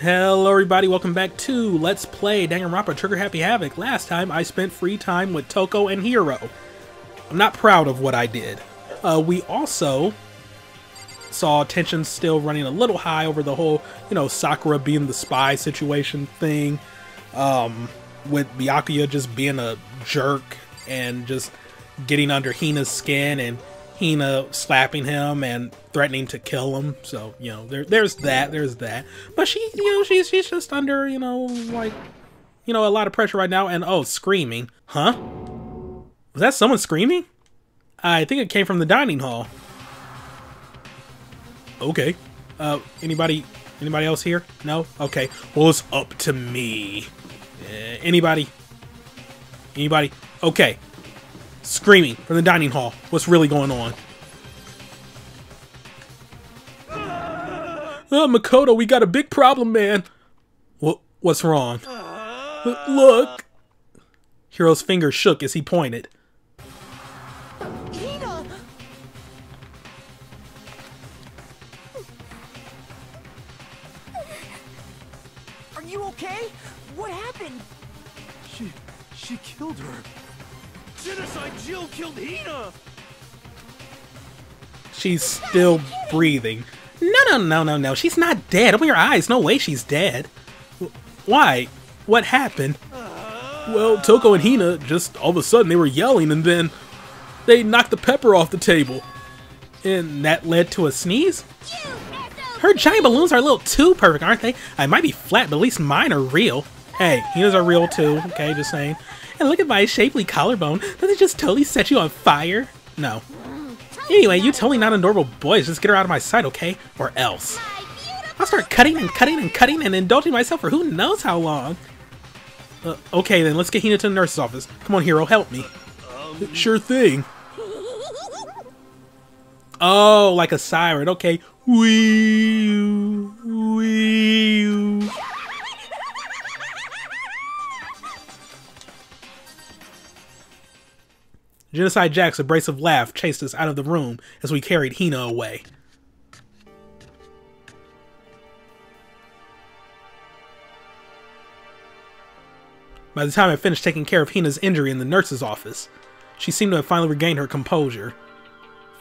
Hello everybody, welcome back to Let's Play Danganronpa Trigger Happy Havoc. Last time I spent free time with Toko and Hiro. I'm not proud of what I did. We also saw tension still running a little high over the whole, Sakura being the spy situation thing. With Byakuya just being a jerk and just getting under Hina's skin and Hina slapping him and threatening to kill him. So, there's that. But she's just under, a lot of pressure right now. And, oh, screaming. Huh? Was that someone screaming? I think it came from the dining hall. Okay. Anybody else here? No? Okay. Well, it's up to me. Anybody? Okay. Screaming from the dining hall. What's really going on? Makoto, we got a big problem, man. What's wrong? Look. Hiro's finger shook as he pointed. Hina! Are you okay? What happened? She killed her. Genocide Jill killed Hina! She's still breathing. No. She's not dead. Open your eyes. No way she's dead. Why? What happened? Well, Toko and Hina, just all of a sudden they were yelling and then they knocked the pepper off the table. And that led to a sneeze? Her giant balloons are a little too perfect, aren't they? I might be flat, but at least mine are real. Hey, Hina's are real too, okay, just saying. And look at my shapely collarbone. Does it just totally set you on fire? No. Anyway, you totally not adorable boys. Just get her out of my sight, okay? Or else. I'll start cutting and indulging myself for who knows how long. Okay, then let's get Hina to the nurse's office. Come on, Hiro, help me. Sure thing. Oh, like a siren. Okay. Wee. Genocide Jack's abrasive laugh chased us out of the room as we carried Hina away. By the time I finished taking care of Hina's injury in the nurse's office, she seemed to have finally regained her composure.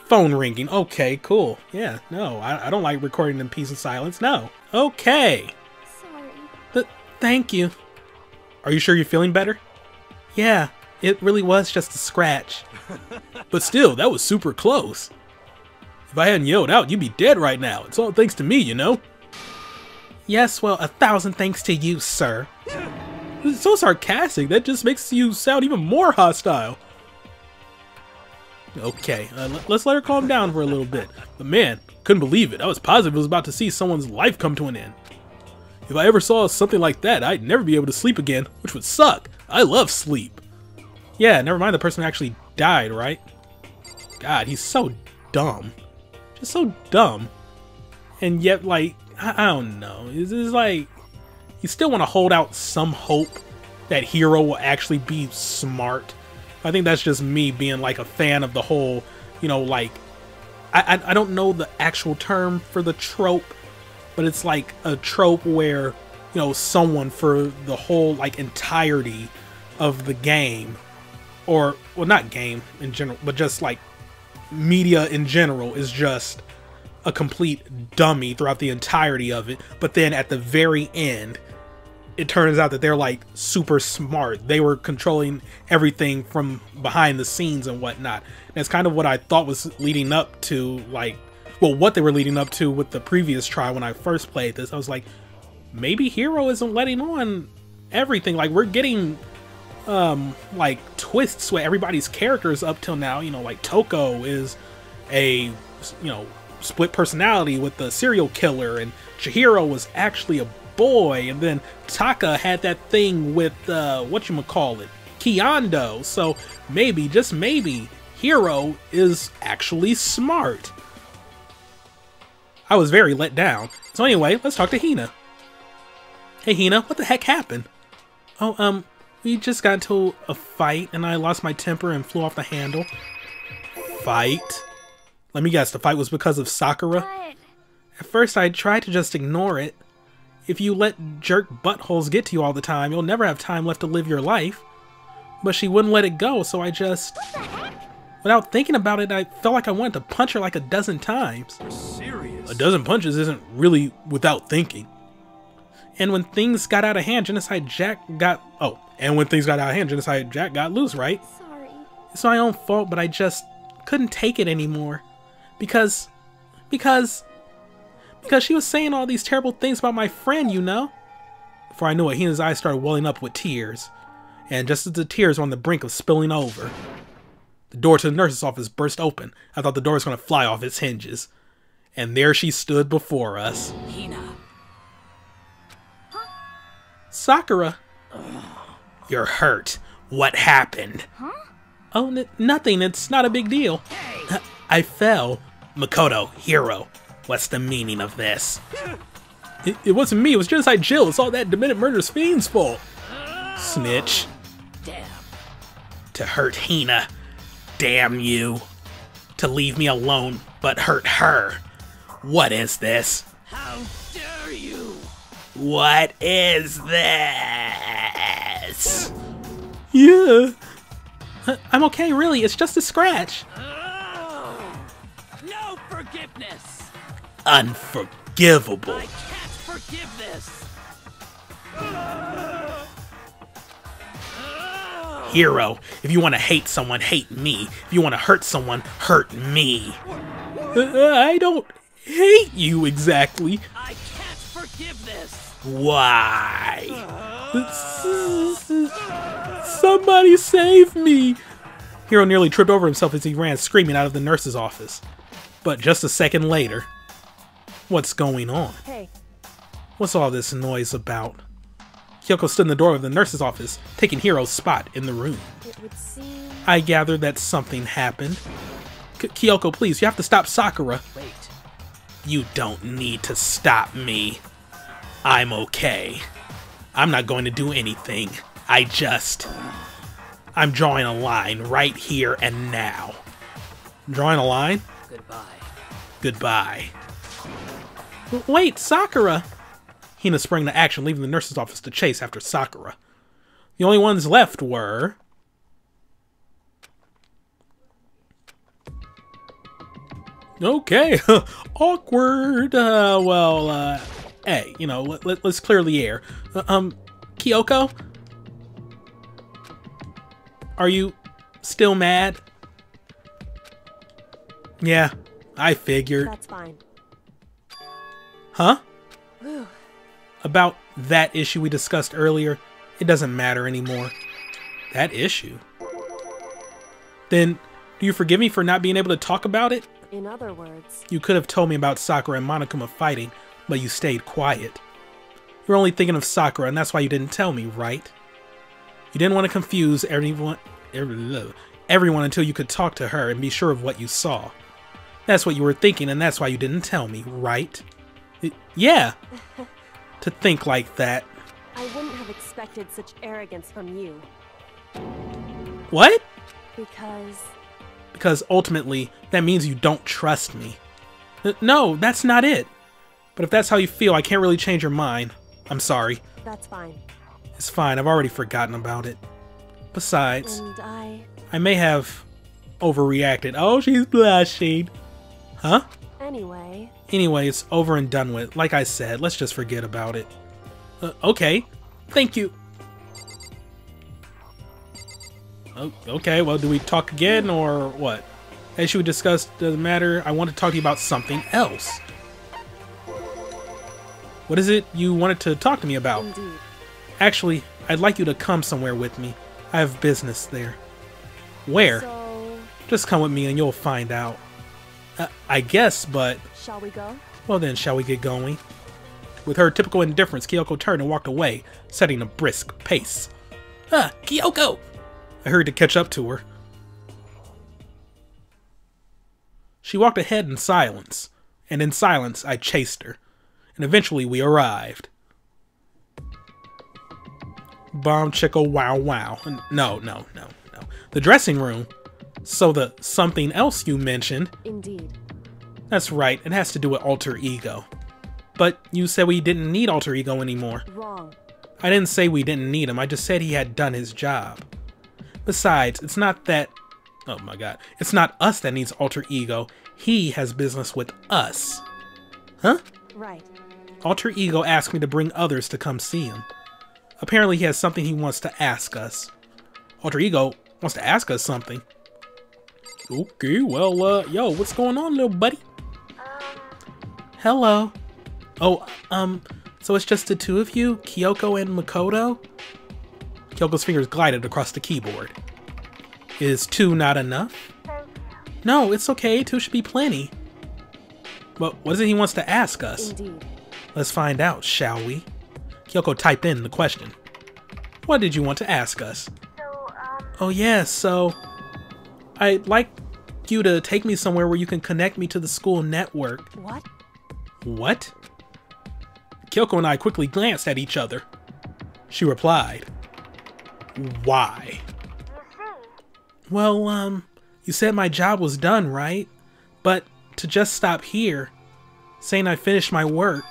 Phone ringing. Okay, cool. Yeah, no, I don't like recording in peace and silence. No. Okay. Sorry. Thank you. Are you sure you're feeling better? Yeah, it really was just a scratch. But still, that was super close. If I hadn't yelled out, you'd be dead right now. It's all thanks to me, you know? Yes, well, 1,000 thanks to you, sir. It's so sarcastic, that just makes you sound even more hostile. Okay, let's let her calm down for a little bit. But man, couldn't believe it. I was positive I was about to see someone's life come to an end. If I ever saw something like that, I'd never be able to sleep again, which would suck. I love sleep. Yeah, never mind the person who actually died, right? God, he's so dumb. Just so dumb. And yet, like, I don't know. It's like, you still want to hold out some hope that Hiro will actually be smart. I think that's just me being like a fan of the whole, like, I don't know the actual term for the trope, but it's like a trope where, someone for the whole, like, entirety of the game, or, well, not game in general, but just like media in general is just a complete dummy throughout the entirety of it. But then at the very end, it turns out that they're like super smart. They were controlling everything from behind the scenes and whatnot. That's kind of what I thought was leading up to, like, well, what they were leading up to with the previous try when I first played this. I was like, maybe Hiro isn't letting on everything. Like, we're getting like twists with everybody's characters up till now. Like Toko is a split personality with the serial killer, and Chihiro was actually a boy, and then Taka had that thing with whatchamacallit, Kyondo. So maybe, just maybe, Hiro is actually smart. I was very let down. So anyway, let's talk to Hina. Hey Hina, what the heck happened? Oh, we just got into a fight and I lost my temper and flew off the handle. Fight? Let me guess, the fight was because of Sakura? What? At first I tried to just ignore it. if you let jerk buttholes get to you all the time, you'll never have time left to live your life. But she wouldn't let it go, so I just... Without thinking about it, I felt like I wanted to punch her like a dozen times. You're serious? A dozen punches isn't really without thinking. And when things got out of hand, Genocide Jack got... Oh, and when things got out of hand, Genocide Jack got loose, right? Sorry. It's my own fault, but I just couldn't take it anymore. Because she was saying all these terrible things about my friend, you know? Before I knew it, Hina's eyes started welling up with tears. And just as the tears were on the brink of spilling over, the door to the nurse's office burst open. I thought the door was going to fly off its hinges. And there she stood before us. Hina. Sakura. You're hurt. What happened? Huh? Oh, nothing. It's not a big deal. Hey. I fell. Makoto, hero. What's the meaning of this? It wasn't me. It was Genocide Jill. It's all that demented murderous fiend's fault. Snitch. Damn. To hurt Hina. Damn you. To leave me alone, but hurt her. What is this? How dare you? What is this? Yeah. I'm okay, really. It's just a scratch. No forgiveness. Unforgivable. I can't forgive this. Hero, if you want to hate someone, hate me. If you want to hurt someone, hurt me. I don't hate you exactly. I can't forgive this. Why? Somebody save me! Hero nearly tripped over himself as he ran screaming out of the nurse's office. But just a second later... What's going on? Hey. What's all this noise about? Kyoko stood in the door of the nurse's office, taking Hero's spot in the room. It would seem... I gathered that something happened. Kyoko, please, you have to stop Sakura. Wait. You don't need to stop me. I'm okay. I'm not going to do anything. I'm drawing a line right here and now. Drawing a line? Goodbye. Goodbye. Wait, Sakura! Hina sprang to action, leaving the nurse's office to chase after Sakura. The only ones left were... Okay, awkward. Hey, you know, let's clear the air. Kyoko? Are you still mad? Yeah, I figured. That's fine. Huh? Whew. About that issue we discussed earlier, it doesn't matter anymore. That issue? Then, do you forgive me for not being able to talk about it? In other words... You could have told me about Sakura and Monokuma fighting, but you stayed quiet. You were only thinking of Sakura, and that's why you didn't tell me, right? You didn't want to confuse everyone until you could talk to her and be sure of what you saw. That's what you were thinking, and that's why you didn't tell me, right? Yeah. To think like that. I wouldn't have expected such arrogance from you. What? Because ultimately, that means you don't trust me. No, that's not it. But if that's how you feel, I can't really change your mind. I'm sorry. that's fine. It's fine, I've already forgotten about it. Besides, And I may have overreacted. Oh, she's blushing. Huh? Anyway, Anyway, it's over and done with. Like I said, let's just forget about it. Okay. Thank you. Oh, okay, well, do we talk again, or what? As we discussed, doesn't matter. I want to talk to you about something else. What is it you wanted to talk to me about? indeed. Actually, I'd like you to come somewhere with me. I have business there. Where? So, Just come with me and you'll find out. I guess, but... shall we go? Well then, shall we get going? With her typical indifference, Kyoko turned and walked away, setting a brisk pace. Ah, Kyoko! I hurried to catch up to her. She walked ahead in silence, and in silence I chased her, and eventually we arrived. Bomb chicka wow wow. No. The dressing room. So the something else you mentioned. Indeed. That's right, it has to do with alter ego. But you said we didn't need alter ego anymore. Wrong. I didn't say we didn't need him, I just said he had done his job. Besides, it's not that... Oh my god. It's not us that needs alter ego. He has business with us. Huh? Right. Alter ego asked me to bring others to come see him. Apparently he has something he wants to ask us. Alter ego wants to ask us something. Okay, well, yo, what's going on, little buddy? Hello. Oh, so it's just the two of you? Kyoko and Makoto? Kyoko's fingers glided across the keyboard. Is two not enough? No, it's okay. Two should be plenty. But what is it he wants to ask us? Indeed. Let's find out, shall we? Kyoko typed in the question. What did you want to ask us? Oh yeah, so... I'd like you to take me somewhere where you can connect me to the school network. What? What? Kyoko and I quickly glanced at each other. She replied, why? Well, you said my job was done, right? But to just stop here, saying I finished my work,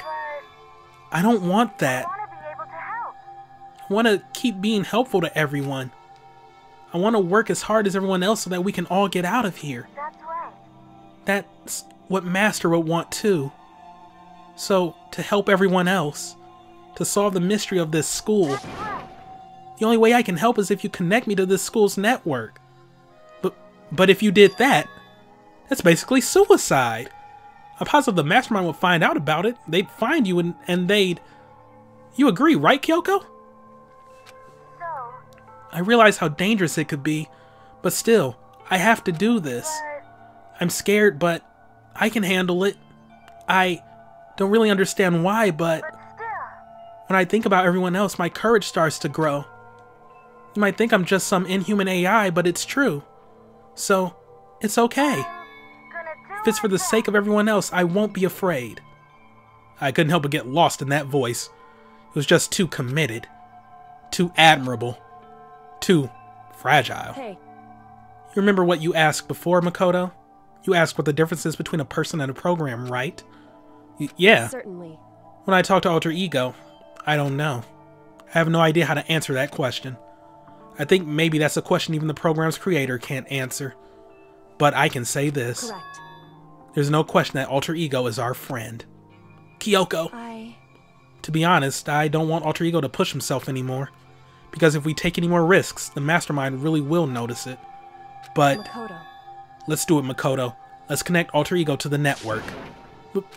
I don't want that. I want to keep being helpful to everyone. I want to work as hard as everyone else so that we can all get out of here. That's right. That's what Master would want too. So, to help everyone else, to solve the mystery of this school, the only way I can help is if you connect me to this school's network. But if you did that, that's basically suicide. I'm positive the mastermind would find out about it. They'd find you and they'd... You agree, right, Kyoko? So, I realize how dangerous it could be, but still, I have to do this. I'm scared, but I can handle it. I don't really understand why, but still, when I think about everyone else, my courage starts to grow. You might think I'm just some inhuman AI, but it's true. So, it's okay. If it's for the sake of everyone else, I won't be afraid. I couldn't help but get lost in that voice. It was just too committed. Too admirable. Too fragile. Hey. You remember what you asked before, Makoto? You asked what the difference is between a person and a program, right? Yeah. Certainly. When I talk to Alter Ego, I don't know. I have no idea how to answer that question. I think maybe that's a question even the program's creator can't answer. But I can say this. Correct. There's no question that Alter Ego is our friend. Kyoko! To be honest, I don't want Alter Ego to push himself anymore. Because if we take any more risks, the mastermind really will notice it. But... Makoto. Let's do it, Makoto. Let's connect Alter Ego to the network.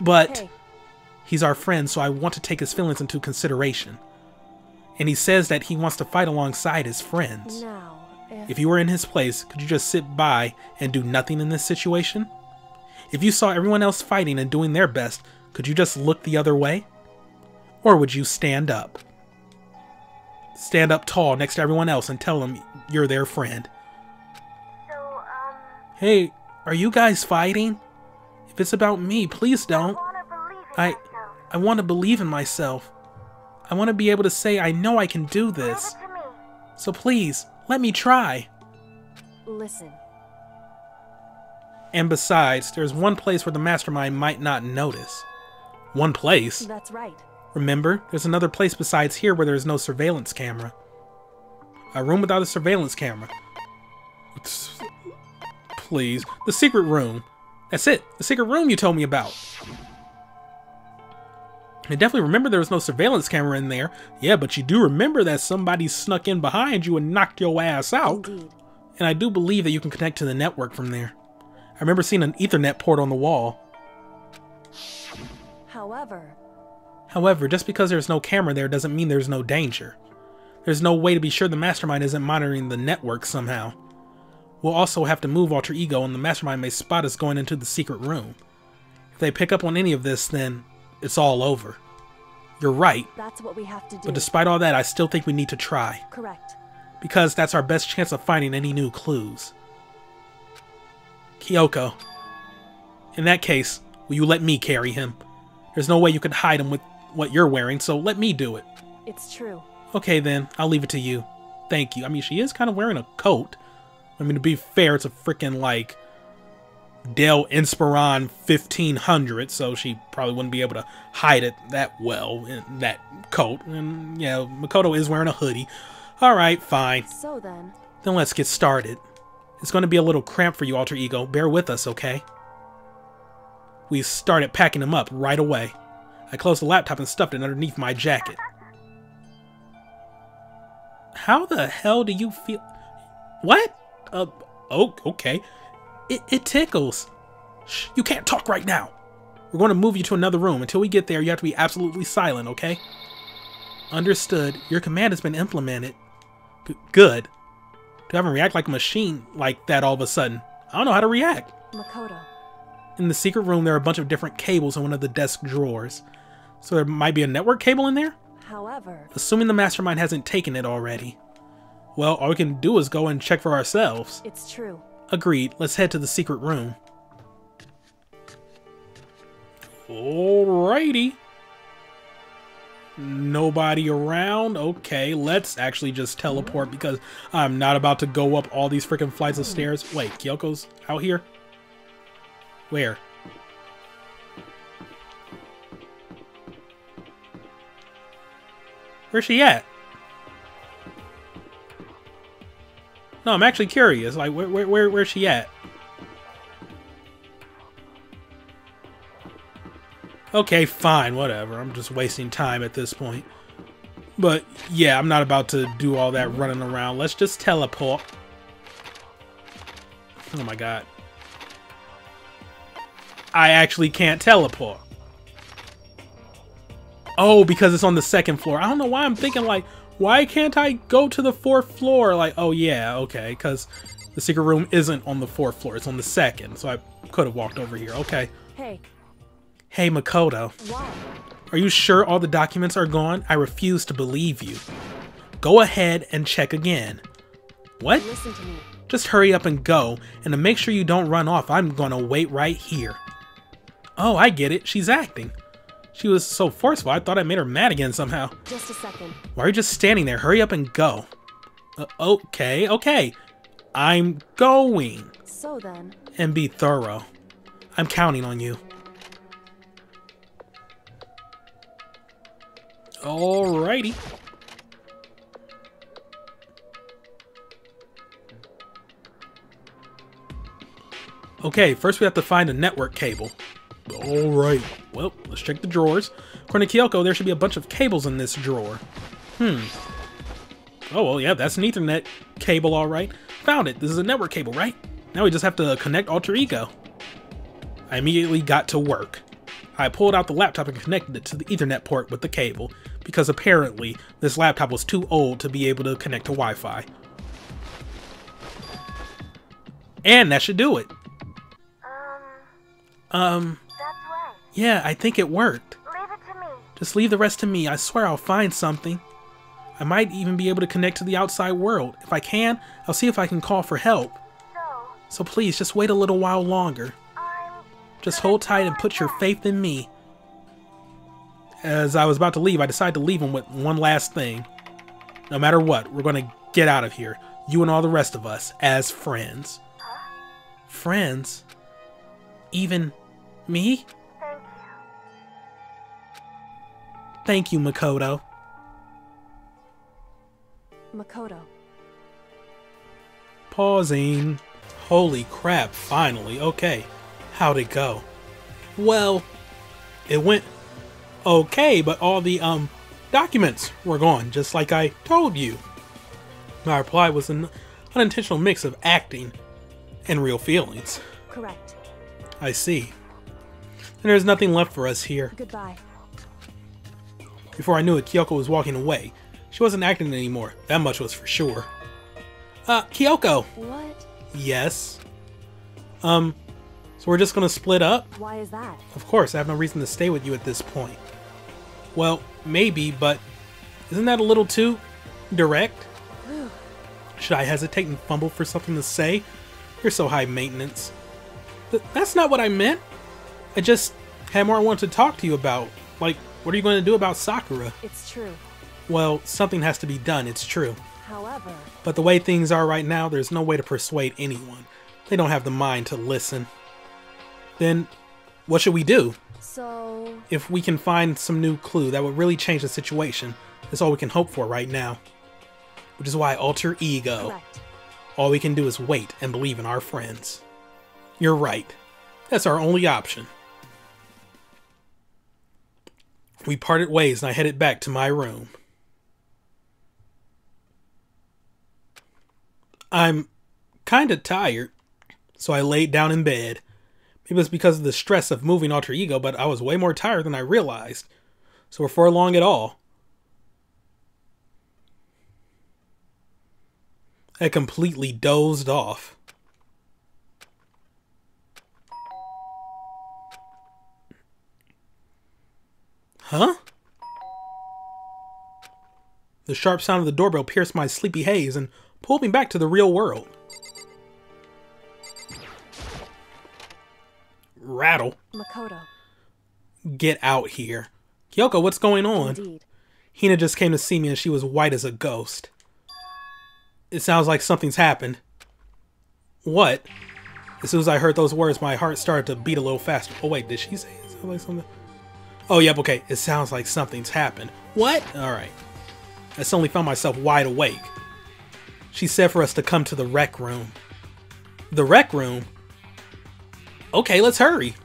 But... Hey. He's our friend, so I want to take his feelings into consideration. And he says that he wants to fight alongside his friends. Now, If you were in his place, could you just sit by and do nothing in this situation? If you saw everyone else fighting and doing their best, could you just look the other way? Or would you stand up? Stand up tall next to everyone else and tell them you're their friend. so, Hey, are you guys fighting? If it's about me, please don't. wanna believe in I myself. want to believe in myself. I want to be able to say I know I can do this. Give it to me. So please, let me try. listen. And besides, there's one place where the mastermind might not notice. One place? That's right. Remember, there's another place besides here where there's no surveillance camera. A room without a surveillance camera. Please. The secret room. That's it. The secret room you told me about. I definitely remember there was no surveillance camera in there. Yeah, but you do remember that somebody snuck in behind you and knocked your ass out. Indeed. And I do believe that you can connect to the network from there. I remember seeing an Ethernet port on the wall. However, just because there's no camera there doesn't mean there's no danger. There's no way to be sure the mastermind isn't monitoring the network somehow. We'll also have to move Alter Ego and the mastermind may spot us going into the secret room. If they pick up on any of this, then it's all over. You're right, That's what we have to do. but despite all that, I still think we need to try. Correct. Because that's our best chance of finding any new clues. Kyoko. In that case, will you let me carry him? There's no way you can hide him with what you're wearing, so let me do it. It's true. Okay then, I'll leave it to you. Thank you. I mean, she is kind of wearing a coat. I mean, to be fair, it's a freaking, like, Dell Inspiron 1500, so she probably wouldn't be able to hide it that well in that coat. And yeah, Makoto is wearing a hoodie. Alright, fine. So then... Then let's get started. It's going to be a little cramped for you, Alter Ego. Bear with us, okay? We started packing them up right away. I closed the laptop and stuffed it underneath my jacket. How the hell do you feel? What? Oh, okay. It tickles. Shh, you can't talk right now. We're going to move you to another room. Until we get there, you have to be absolutely silent, okay? Understood. Your command has been implemented. Good. To have him react like a machine like that all of a sudden. I don't know how to react. Makoto. In the secret room, there are a bunch of different cables in one of the desk drawers. So there might be a network cable in there? However... Assuming the mastermind hasn't taken it already. Well, all we can do is go and check for ourselves. It's true. Agreed. Let's head to the secret room. Alrighty. Nobody around. Okay, let's actually just teleport because I'm not about to go up all these freaking flights of stairs. Wait, Kyoko's out here? Where? Where's she at? No, I'm actually curious. Like, where's she at? Okay, fine, whatever. I'm just wasting time at this point. But, yeah, I'm not about to do all that running around. Let's just teleport. Oh my god. I actually can't teleport. Oh, because it's on the second floor. I don't know why I'm thinking, like, why can't I go to the 4th floor? Like, oh yeah, okay, because the secret room isn't on the 4th floor. It's on the 2nd, so I could have walked over here. Okay. Hey. Hey, Makoto. Why? Are you sure all the documents are gone? I refuse to believe you. Go ahead and check again. What? Listen to me. Just hurry up and go, and to make sure you don't run off, I'm gonna wait right here. Oh, I get it. She's acting. She was so forceful, I thought I made her mad again somehow. Just a second. Why are you just standing there? Hurry up and go. Okay. I'm going. So then... And be thorough. I'm counting on you. Alrighty. Okay, first we have to find a network cable. Alright, well, let's check the drawers. According to Kyoko, there should be a bunch of cables in this drawer. Oh, well, yeah, that's an Ethernet cable, alright. Found it. This is a network cable, right? Now we just have to connect Alter Ego. I immediately got to work. I pulled out the laptop and connected it to the Ethernet port with the cable, because apparently this laptop was too old to be able to connect to Wi-Fi. And that should do it. That's right. Yeah, I think it worked. Leave it to me. Just leave the rest to me. I swear I'll find something. I might even be able to connect to the outside world. If I can, I'll see if I can call for help. So please, just wait a little while longer. Just hold tight and put your faith in me. As I was about to leave, I decided to leave him with one last thing. No matter what, we're going to get out of here. You and all the rest of us, as friends. Friends? Even me? Thank you, Makoto. Makoto. Pausing. Holy crap, finally. Okay. How'd it go? Well, it went okay, but all the documents were gone, just like I told you. My reply was an unintentional mix of acting and real feelings. Correct. I see. And there's nothing left for us here. Goodbye. Before I knew it, Kyoko was walking away. She wasn't acting anymore. That much was for sure. Kyoko! What? Yes? So we're just gonna split up? Why is that? Of course, I have no reason to stay with you at this point. Well, maybe, but isn't that a little too direct? Should I hesitate and fumble for something to say? You're so high maintenance. That's not what I meant. I just had more I wanted to talk to you about. Like, what are you going to do about Sakura? It's true. Well, something has to be done, it's true. However... But the way things are right now, there's no way to persuade anyone. They don't have the mind to listen. Then what should we do? So... If we can find some new clue, that would really change the situation. That's all we can hope for right now. Which is why alter ego. Correct. All we can do is wait and believe in our friends. You're right. That's our only option. We parted ways and I headed back to my room. I'm kinda tired, so I laid down in bed. Maybe it's because of the stress of moving alter ego, but I was way more tired than I realized. So before long at all, I completely dozed off. Huh? The sharp sound of the doorbell pierced my sleepy haze and pulled me back to the real world. Rattle. Makoto. Get out here. Kyoko, what's going on? Indeed. Hina just came to see me and she was white as a ghost. It sounds like something's happened. What? As soon as I heard those words, my heart started to beat a little faster. Oh wait, did she say it sounded like something? Oh yep, okay. It sounds like something's happened. What? Alright. I suddenly found myself wide awake. She said for us to come to the rec room. The rec room? Okay, let's hurry.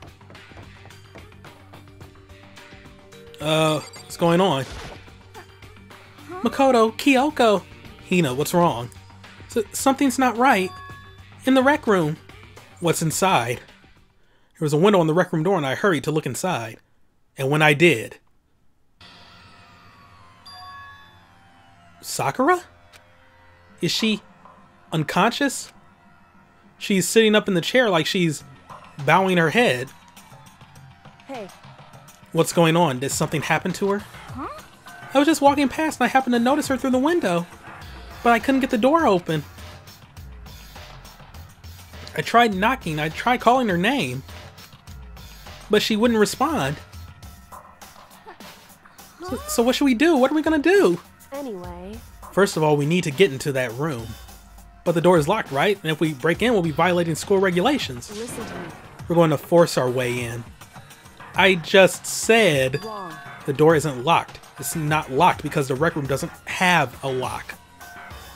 What's going on? Makoto, Kyoko. Hina, what's wrong? Something's not right. In the rec room. What's inside? There was a window on the rec room door and I hurried to look inside. And when I did... Sakura? Is she unconscious? She's sitting up in the chair like she's bowing her head. Hey. What's going on? Did something happen to her? Huh? I was just walking past and I happened to notice her through the window. But I couldn't get the door open. I tried knocking. I tried calling her name. But she wouldn't respond. So what should we do? What are we gonna do? Anyway. First of all, we need to get into that room. But the door is locked, right? And if we break in, we'll be violating school regulations. Listen to me. We're going to force our way in. I just said Wrong. the door isn't locked. It's not locked because the rec room doesn't have a lock.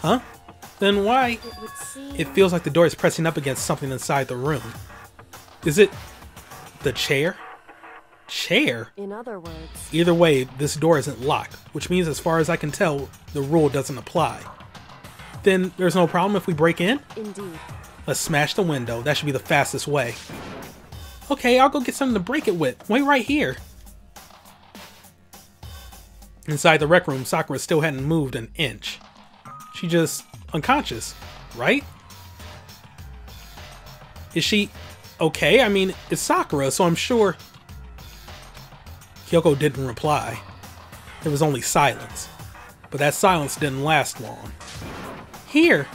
Huh? Then why? It would seem... It feels like the door is pressing up against something inside the room. Is it the chair? Chair? In other words... Either way, this door isn't locked, which means as far as I can tell, the rule doesn't apply. Then there's no problem if we break in? Indeed. Let's smash the window. That should be the fastest way. Okay, I'll go get something to break it with. Wait right here. Inside the rec room, Sakura still hadn't moved an inch. She just unconscious, right? Is she okay? I mean, it's Sakura, so I'm sure... Kyoko didn't reply. There was only silence. But that silence didn't last long. Here!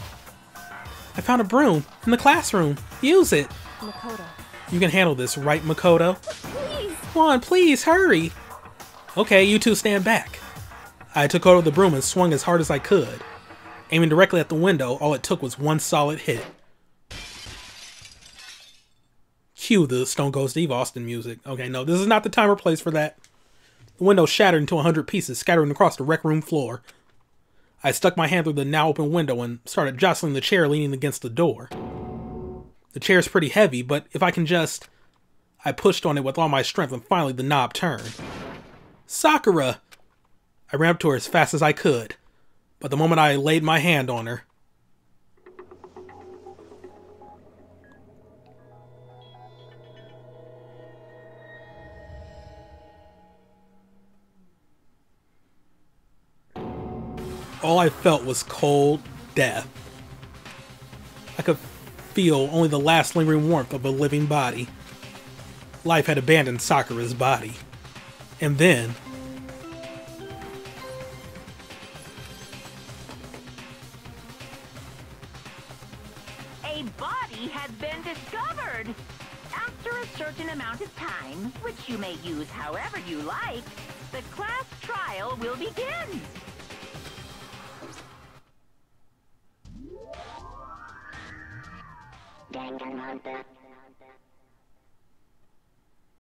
I found a broom in the classroom. Use it! Makoto. You can handle this, right, Makoto? Please! Come on, please, hurry! Okay, you two stand back. I took hold of the broom and swung as hard as I could. Aiming directly at the window, all it took was one solid hit. Cue the Stone Cold Steve Austin music. Okay, no, this is not the time or place for that. The window shattered into 100 pieces, scattering across the rec room floor. I stuck my hand through the now open window and started jostling the chair leaning against the door. The chair's pretty heavy, but if I can just... I pushed on it with all my strength and finally the knob turned. Sakura! I ran up to her as fast as I could, but the moment I laid my hand on her... all I felt was cold death. I could feel only the last lingering warmth of a living body. Life had abandoned Sakura's body. And then... a body has been discovered! After a certain amount of time, which you may use however you like, the class trial will begin! Danganronpa.